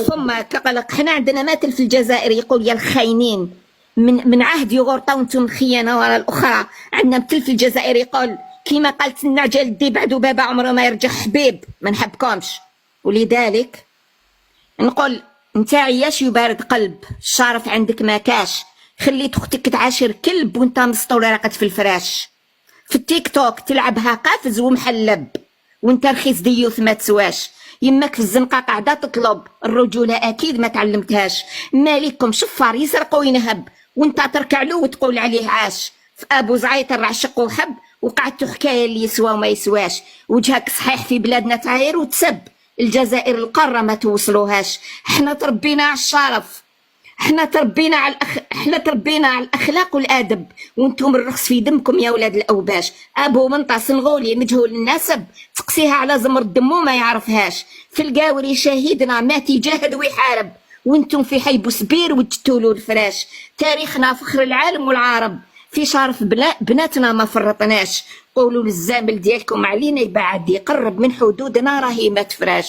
فمك قلق. حنا عندنا مثل في الجزائر يقول يا الخاينين من عهد يغورطا وانتم خيانه ورا الاخرى. عندنا مثل في الجزائر يقول كيما قالت لنا جلدي بعدو بابا عمره ما يرجع حبيب، ما نحبكمش. ولذلك نقول انت عياش يبارد قلب، الشرف عندك ما كاش، خليت اختك تعاشر كلب وانت مسطول راقد في الفراش. في التيك توك تلعبها قافز ومحلب وانت رخيص ديوث ما تسواش. يماك في الزنقه قاعده تطلب الرجوله اكيد ما تعلمتهاش. مالكم شفار يسرق وينهب وانت تركع له وتقول عليه عاش. في ابو زعيطر عشق وحب وقعدتو حكايه اللي يسوى وما يسواش. وجهك صحيح في بلادنا تعاير وتسب، الجزائر القاره ما توصلوهاش. حنا تربينا على الشرف، احنا تربينا على الاخلاق والادب، وانتم الرخص في دمكم يا ولاد الاوباش. ابو منطع سنغولي مجهول النسب تقسيها على زمر دمو ما يعرفهاش. في القاوري شهيدنا مات يجاهد ويحارب وانتم في حي بوسبير وتجتولوا الفراش. تاريخنا فخر العالم والعرب، في شرف بناتنا ما فرطناش. قولوا للزامل ديالكم علينا يبعد يقرب من حدودنا راهي ما تفراش.